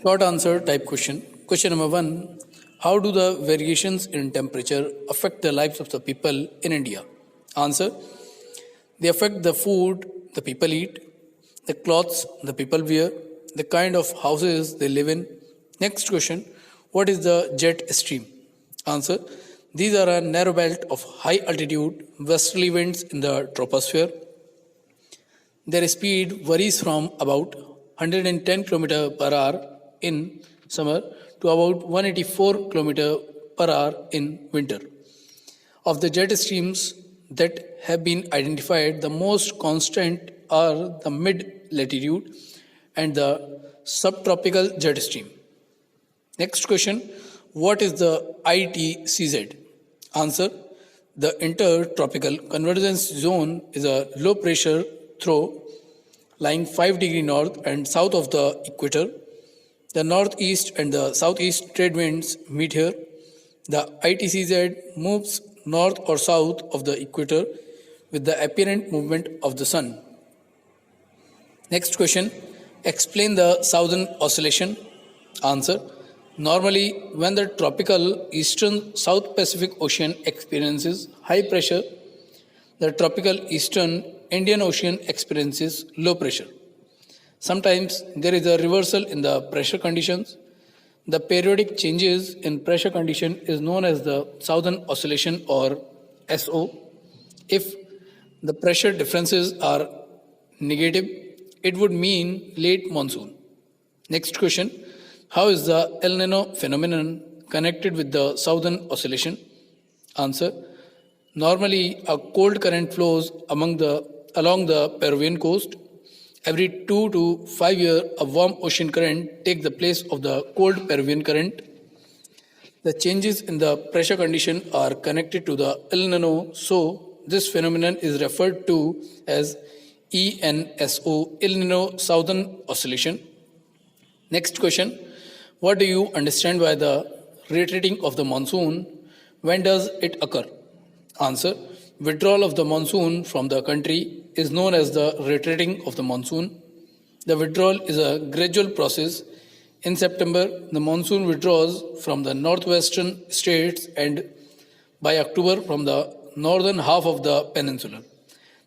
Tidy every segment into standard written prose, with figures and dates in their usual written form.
Short answer type question. Question number one: how do the variations in temperature affect the lives of the people in India? Answer: they affect the food the people eat, the clothes the people wear, the kind of houses they live in. Next question: what is the jet stream? Answer: these are a narrow belt of high altitude westerly winds in the troposphere. Their speed varies from about 110 km per hour in summer to about 184 km per hour in winter. Of the jet streams that have been identified, the most constant are the mid latitude and the subtropical jet stream. Next question: what is the ITCZ? Answer: the intertropical convergence zone is a low pressure throw lying 5 degrees north and south of the equator. The northeast and the southeast trade winds meet here. The ITCZ moves north or south of the equator with the apparent movement of the sun. Next question: explain the southern oscillation. Answer: normally, when the tropical eastern South Pacific Ocean experiences high pressure, the tropical eastern Indian Ocean experiences low pressure. Sometimes there is a reversal in the pressure conditions. The periodic changes in pressure condition is known as the southern oscillation or SO. If the pressure differences are negative, it would mean late monsoon. Next question: how is the El Nino phenomenon connected with the southern oscillation? Answer: normally, a cold current flows along the Peruvian coast. Every 2 to 5 years, a warm ocean current takes the place of the cold Peruvian current. The changes in the pressure condition are connected to the El Nino, so this phenomenon is referred to as ENSO, El Nino Southern Oscillation. Next question: what do you understand by the retreating of the monsoon? When does it occur? Answer: withdrawal of the monsoon from the country is known as the retreating of the monsoon. The withdrawal is a gradual process. In September, the monsoon withdraws from the northwestern states and by October from the northern half of the peninsula.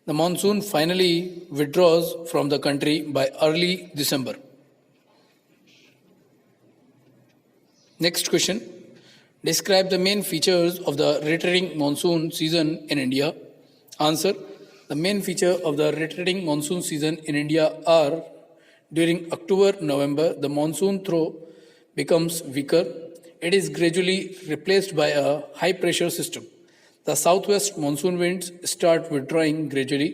The monsoon finally withdraws from the country by early December. Next question: describe the main features of the retreating monsoon season in India. Answer: the main feature of the retreating monsoon season in India are: during October-November, the monsoon throw becomes weaker. It is gradually replaced by a high pressure system. The southwest monsoon winds start withdrawing gradually.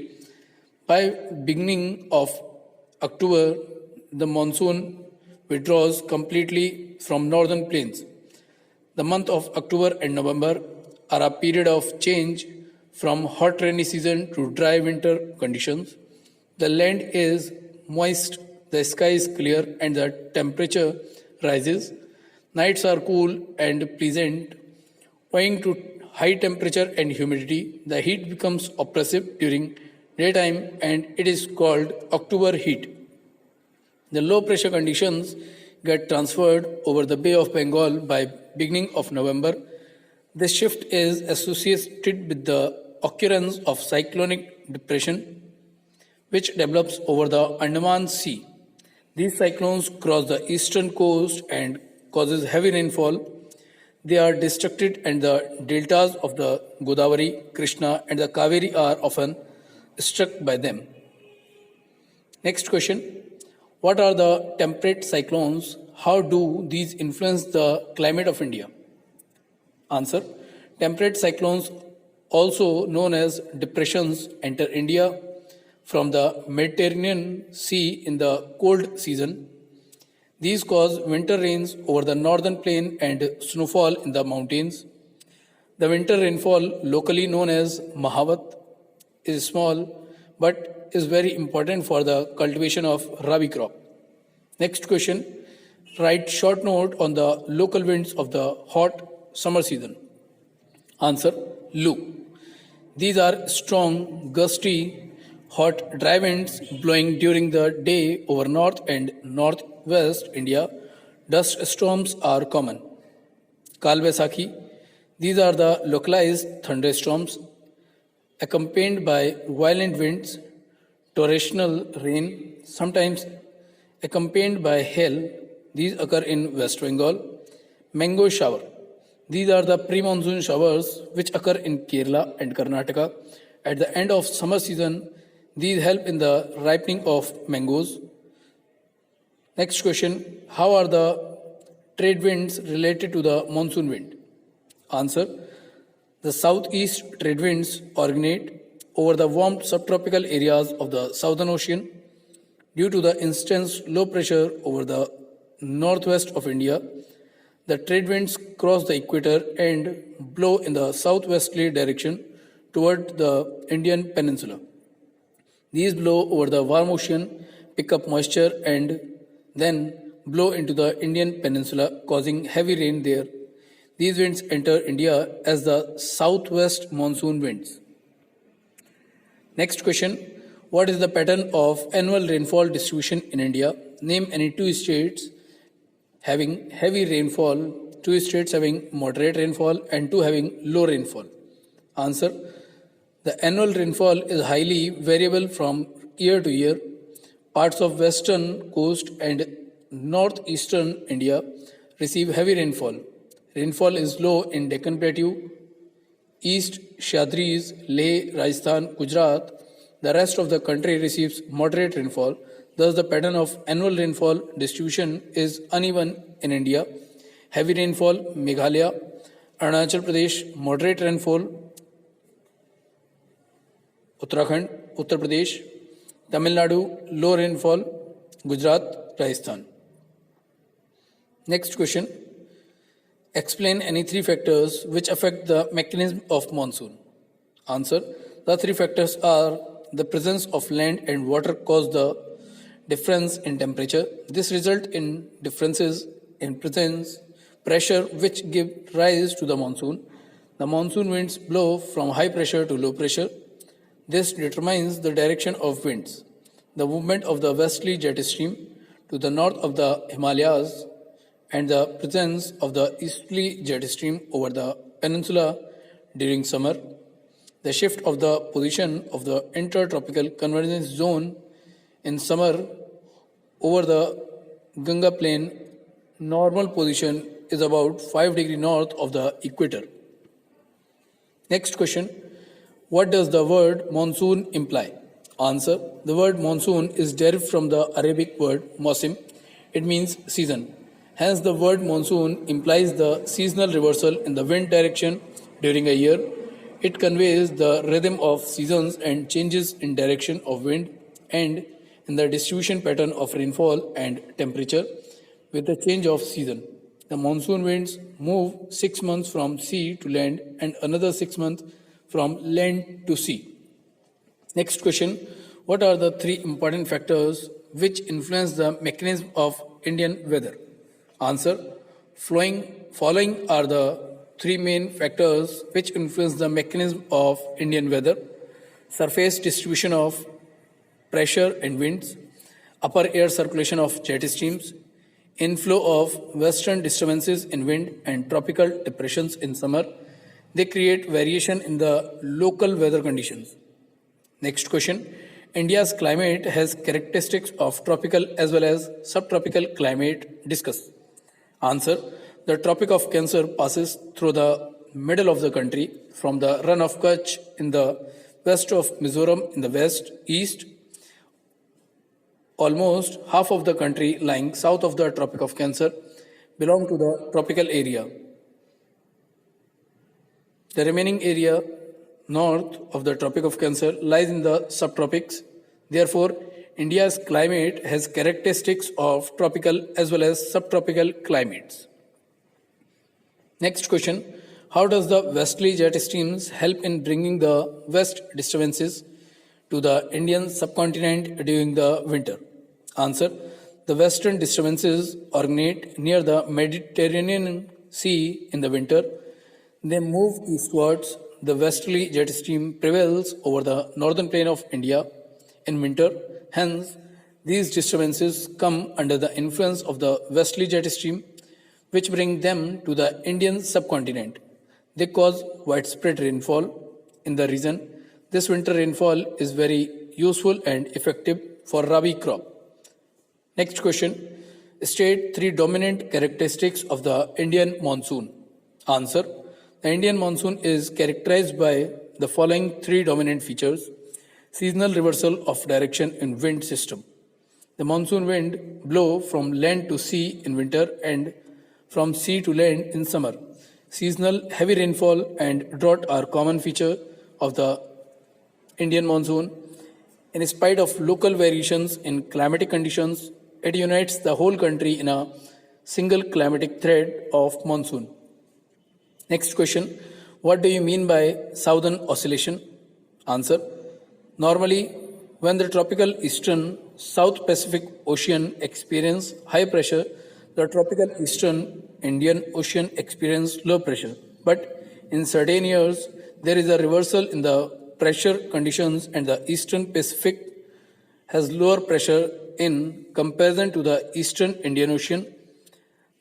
By beginning of October, the monsoon withdraws completely from northern plains. The month of October and November are a period of change from hot rainy season to dry winter conditions. The land is moist, the sky is clear, and the temperature rises. Nights are cool and pleasant. Owing to high temperature and humidity, the heat becomes oppressive during daytime and it is called October heat. The low pressure conditions get transferred over the Bay of Bengal by beginning of November. This shift is associated with the occurrence of cyclonic depression which develops over the Andaman Sea. These cyclones cross the eastern coast and causes heavy rainfall. They are destructive and the deltas of the Godavari, Krishna and the Kaveri are often struck by them. Next question: what are the temperate cyclones? How do these influence the climate of India? Answer: temperate cyclones, also known as depressions, enter India from the Mediterranean Sea in the cold season. These cause winter rains over the northern plain and snowfall in the mountains. The winter rainfall, locally known as Mahavat, is small but is very important for the cultivation of Rabi crop. Next question: write short note on the local winds of the hot summer season. Answer: Lu. These are strong, gusty, hot, dry winds blowing during the day over north and northwest India. Dust storms are common. Kal Vaisakhi, these are the localized thunderstorms accompanied by violent winds, torrential rain, sometimes accompanied by hail. These occur in West Bengal. Mango shower. These are the pre-monsoon showers which occur in Kerala and Karnataka. At the end of summer season, these help in the ripening of mangoes. Next question, how are the trade winds related to the monsoon wind? Answer, the southeast trade winds originate over the warm subtropical areas of the Southern Ocean. Due to the intense low pressure over the northwest of India, the trade winds cross the equator and blow in the southwesterly direction toward the Indian peninsula. These blow over the warm ocean, pick up moisture, and then blow into the Indian peninsula, causing heavy rain there. These winds enter India as the southwest monsoon winds. Next question, what is the pattern of annual rainfall distribution in India? Name any two states having heavy rainfall, two states having moderate rainfall, and two having low rainfall. Answer, the annual rainfall is highly variable from year to year. Parts of western coast and northeastern India receive heavy rainfall. Rainfall is low in Deccan Plateau, East Shadris, Leh, Rajasthan, Gujarat. The rest of the country receives moderate rainfall. Thus, the pattern of annual rainfall distribution is uneven in India. Heavy rainfall, Meghalaya, Arunachal Pradesh, moderate rainfall, Uttarakhand, Uttar Pradesh, Tamil Nadu, low rainfall, Gujarat, Rajasthan. Next question. Explain any three factors which affect the mechanism of monsoon. Answer. The three factors are the presence of land and water cause the difference in temperature. This result in differences in presence pressure which give rise to the monsoon. The monsoon winds blow from high pressure to low pressure. This determines the direction of winds. The movement of the westerly jet stream to the north of the Himalayas and the presence of the easterly jet stream over the peninsula during summer. The shift of the position of the intertropical convergence zone in summer over the Ganga plain normal position is about 5 degrees north of the equator. Next question, what does the word monsoon imply? Answer, the word monsoon is derived from the Arabic word mosim. It means season. Hence, the word monsoon implies the seasonal reversal in the wind direction during a year. It conveys the rhythm of seasons and changes in direction of wind and in the distribution pattern of rainfall and temperature with the change of season. The monsoon winds move 6 months from sea to land and another 6 months from land to sea. Next question, what are the three important factors which influence the mechanism of Indian weather? Answer, following are the three main factors which influence the mechanism of Indian weather: surface distribution of pressure and winds, upper air circulation of jet streams, inflow of western disturbances in wind, and tropical depressions in summer. They create variation in the local weather conditions. Next question, India's climate has characteristics of tropical as well as subtropical climate. Discuss. Answer, the Tropic of Cancer passes through the middle of the country from the Run of Kutch in the west of Mizoram in the west, east. Almost half of the country lying south of the Tropic of Cancer belong to the tropical area. The remaining area north of the Tropic of Cancer lies in the subtropics. Therefore, India's climate has characteristics of tropical as well as subtropical climates. Next question, how does the westerly jet streams help in bringing the west disturbances to the Indian subcontinent during the winter? Answer, the western disturbances originate near the Mediterranean Sea in the winter. They move eastwards. The westerly jet stream prevails over the northern plain of India in winter. Hence, These disturbances come under the influence of the westerly jet stream, which bring them to the Indian subcontinent. They cause widespread rainfall in the region. This winter rainfall is very useful and effective for Rabi crop. Next question. State three dominant characteristics of the Indian monsoon. Answer. The Indian monsoon is characterized by the following three dominant features. Seasonal reversal of direction in wind system. The monsoon wind blow from land to sea in winter and from sea to land in summer. Seasonal heavy rainfall and drought are common feature of the Indian monsoon. In spite of local variations in climatic conditions, it unites the whole country in a single climatic thread of monsoon. Next question. What do you mean by southern oscillation? Answer. Normally, when the tropical eastern South Pacific Ocean experience high pressure, the tropical eastern Indian Ocean experience low pressure. But in certain years, there is a reversal in the pressure conditions and the eastern Pacific has lower pressure in comparison to the eastern Indian Ocean.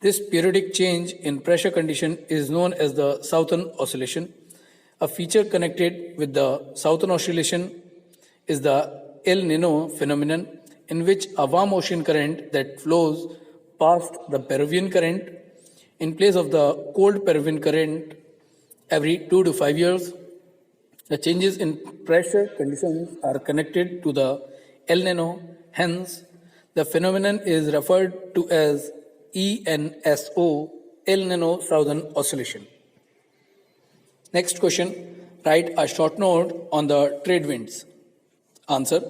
This periodic change in pressure condition is known as the southern oscillation. A feature connected with the southern oscillation is the El Nino phenomenon, in which a warm ocean current that flows past the Peruvian current in place of the cold Peruvian current every 2 to 5 years. The changes in pressure conditions are connected to the El Nino, hence, the phenomenon is referred to as ENSO, El Nino Southern Oscillation. Next question. Write a short note on the trade winds. Answer.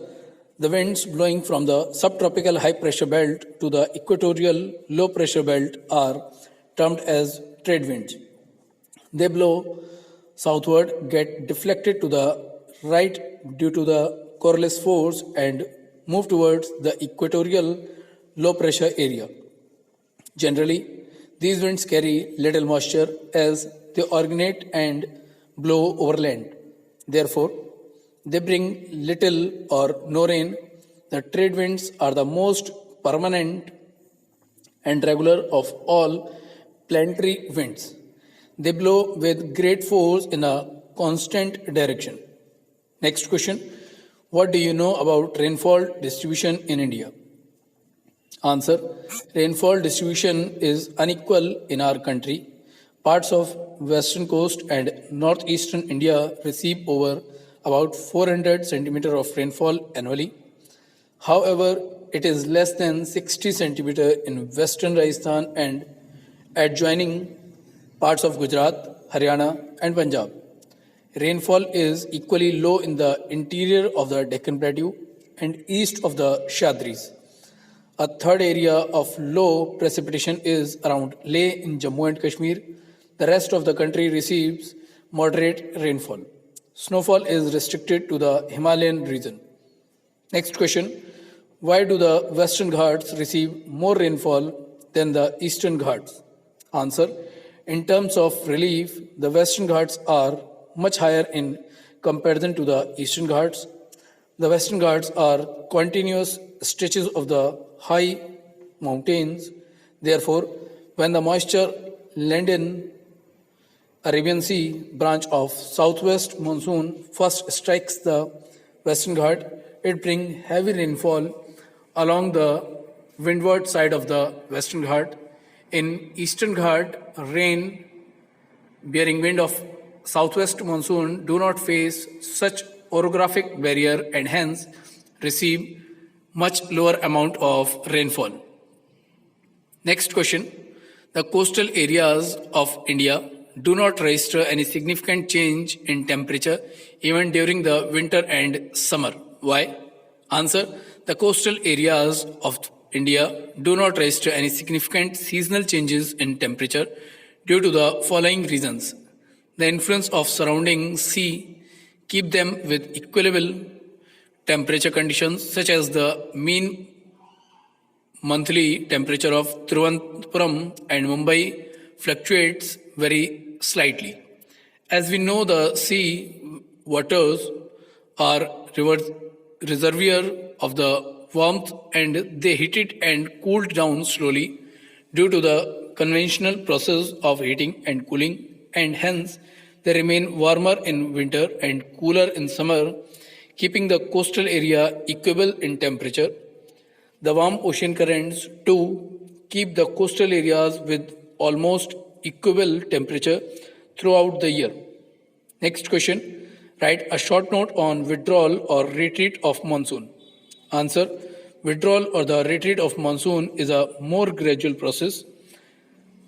The winds blowing from the subtropical high pressure belt to the equatorial low pressure belt are termed as trade winds. They blow southward, get deflected to the right due to the Coriolis force, and move towards the equatorial low pressure area. Generally, these winds carry little moisture as they originate and blow over land. Therefore, they bring little or no rain. The trade winds are the most permanent and regular of all planetary winds. They blow with great force in a constant direction. Next question. What do you know about rainfall distribution in India? Answer. Rainfall distribution is unequal in our country. Parts of western coast and northeastern India receive over about 400 centimeter of rainfall annually. However, it is less than 60 centimeter in western Rajasthan and adjoining parts of Gujarat, Haryana, and Punjab. Rainfall is equally low in the interior of the Deccan Plateau and east of the Shadris. A third area of low precipitation is around Leh in Jammu and Kashmir. The rest of the country receives moderate rainfall. Snowfall is restricted to the Himalayan region. Next question. Why do the Western Ghats receive more rainfall than the Eastern Ghats? Answer. In terms of relief, the Western Ghats are much higher in comparison to the Eastern Ghats. The Western Ghats are continuous stretches of the high mountains. Therefore, when the moisture laden Arabian Sea branch of southwest monsoon first strikes the Western Ghat, it brings heavy rainfall along the windward side of the Western Ghat. In Eastern Ghat, rain bearing wind of southwest monsoon do not face such orographic barrier and hence receive much lower amount of rainfall. Next question. The coastal areas of India do not register any significant change in temperature even during the winter and summer. Why? Answer. The coastal areas of India do not register any significant seasonal changes in temperature due to the following reasons. The influence of surrounding sea keep them with equable temperature conditions, such as the mean monthly temperature of Thiruvananthapuram and Mumbai fluctuates very slightly. As we know, the sea waters are reservoir of the warmth and they heated and cooled down slowly due to the conventional process of heating and cooling, and hence they remain warmer in winter and cooler in summer, keeping the coastal area equable in temperature. The warm ocean currents too keep the coastal areas with almost equal temperature throughout the year. Next question. Write a short note on withdrawal or retreat of monsoon. Answer. Withdrawal or the retreat of monsoon is a more gradual process.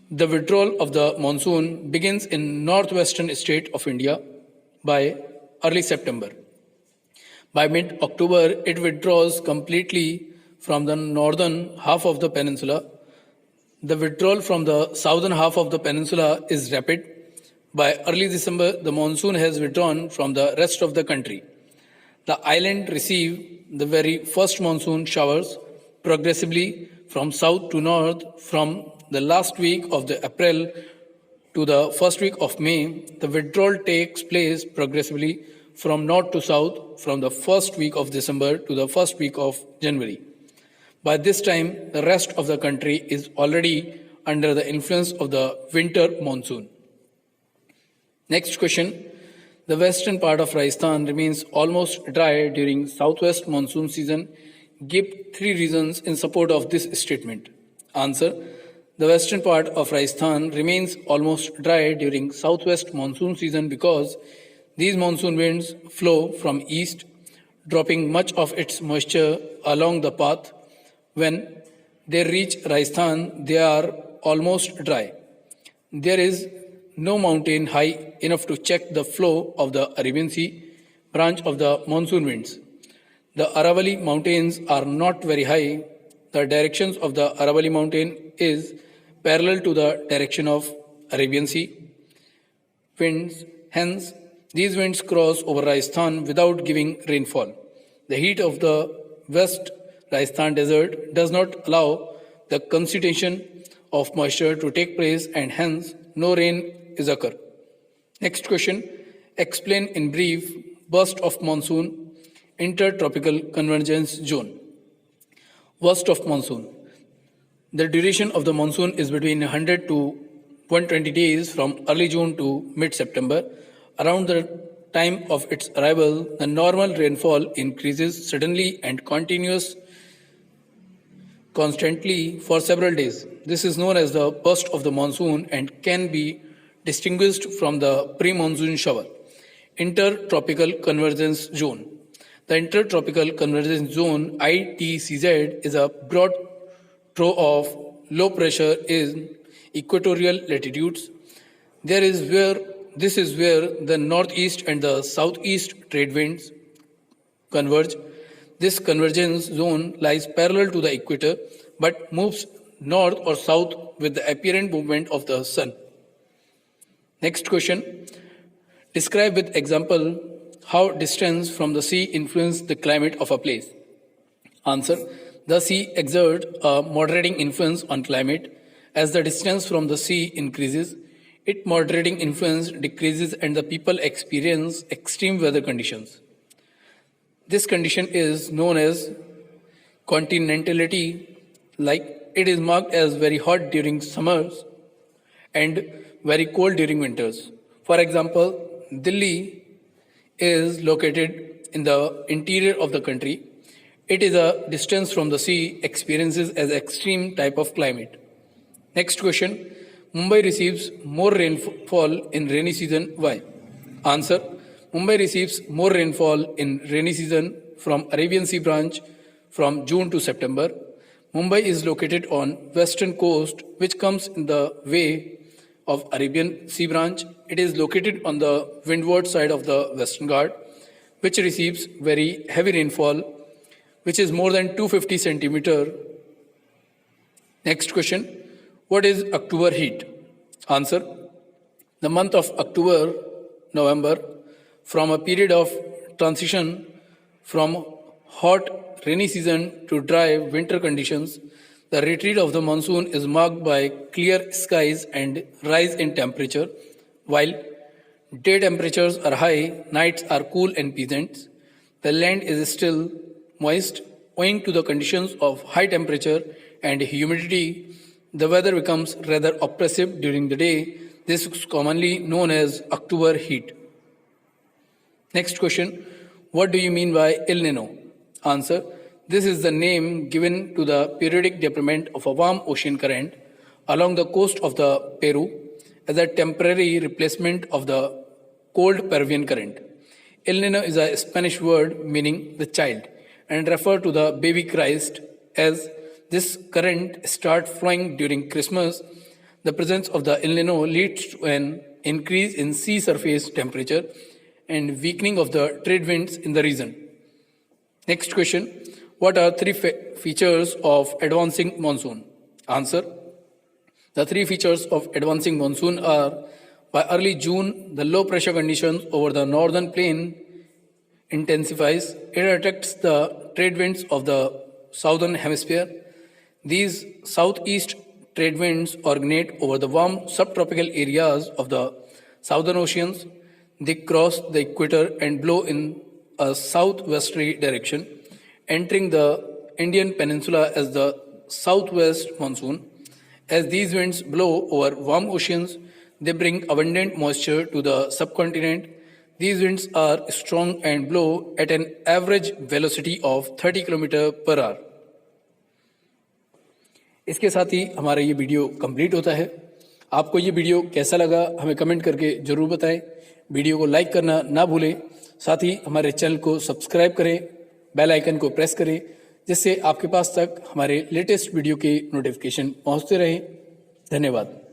The withdrawal of the monsoon begins in northwestern state of India by early September. By mid-October, it withdraws completely from the northern half of the peninsula. The withdrawal from the southern half of the peninsula is rapid. By early December, the monsoon has withdrawn from the rest of the country. The island receive the very first monsoon showers progressively from south to north from the last week of the April to the first week of May. The withdrawal takes place progressively from north to south from the first week of December to the first week of January. By this time, the rest of the country is already under the influence of the winter monsoon. Next question. The western part of Rajasthan remains almost dry during southwest monsoon season. Give 3 reasons in support of this statement. Answer. The western part of Rajasthan remains almost dry during southwest monsoon season because these monsoon winds flow from east, dropping much of its moisture along the path. When they reach Rajasthan, they are almost dry. There is no mountain high enough to check the flow of the Arabian Sea branch of the monsoon winds. The Aravalli mountains are not very high. The directions of the Aravalli mountain is parallel to the direction of Arabian Sea winds. Hence, these winds cross over Rajasthan without giving rainfall. The heat of the West Rajasthan desert does not allow the concentration of moisture to take place and hence no rain is occur. Next question. Explain in brief burst of monsoon, intertropical convergence zone. Burst of monsoon. The duration of the monsoon is between 100 to 120 days from early June to mid-September. Around the time of its arrival, the normal rainfall increases suddenly and constantly for several days. This is known as the burst of the monsoon and can be distinguished from the pre-monsoon shower. Intertropical convergence zone. The intertropical convergence zone ITCZ is a broad trough of low pressure in equatorial latitudes. This is where the northeast and the southeast trade winds converge. This convergence zone lies parallel to the equator but moves north or south with the apparent movement of the sun. Next question. Describe with example how distance from the sea influences the climate of a place. Answer. The sea exerts a moderating influence on climate. As the distance from the sea increases, its moderating influence decreases and the people experience extreme weather conditions. This condition is known as continentality, like it is marked as very hot during summers and very cold during winters. For example, Delhi is located in the interior of the country. It is a distance from the sea experiences as extreme type of climate. Next question. Mumbai receives more rainfall in rainy season. Why? Answer. Mumbai receives more rainfall in rainy season from Arabian Sea branch from June to September. Mumbai is located on western coast which comes in the way of Arabian Sea branch. It is located on the windward side of the Western Ghat which receives very heavy rainfall which is more than 250 centimeter. Next question. What is October heat? Answer. The month of October, November, from a period of transition from hot rainy season to dry winter conditions, the retreat of the monsoon is marked by clear skies and rise in temperature. While day temperatures are high, nights are cool and pleasant. The land is still moist owing to the conditions of high temperature and humidity, the weather becomes rather oppressive during the day. This is commonly known as October heat. Next question. What do you mean by El Nino? Answer. This is the name given to the periodic development of a warm ocean current along the coast of the Peru as a temporary replacement of the cold Peruvian current. El Nino is a Spanish word meaning the child and refer to the baby Christ. As this current starts flowing during Christmas, the presence of the El Nino leads to an increase in sea surface temperature and weakening of the trade winds in the region. Next question. What are three features of advancing monsoon? Answer. The three features of advancing monsoon are: by early June, the low pressure conditions over the northern plain intensifies. It attracts the trade winds of the southern hemisphere. These southeast trade winds originate over the warm subtropical areas of the southern oceans. They cross the equator and blow in a southwesterly direction, entering the Indian peninsula as the southwest monsoon. As these winds blow over warm oceans, they bring abundant moisture to the subcontinent. These winds are strong and blow at an average velocity of 30 km per hour. इसके साथ ही हमारा ये video complete होता है। आपको ये video कैसा लगा हमें कमेंट करके ज़रूर बताएं। वीडियो को लाइक करना ना भूलें। साथ ही हमारे चैनल को सब्सक्राइब करें, बेल आइकन को प्रेस करें, जिससे आपके पास तक हमारे लेटेस्ट वीडियो के नोटिफिकेशन पहुंचते रहें। धन्यवाद।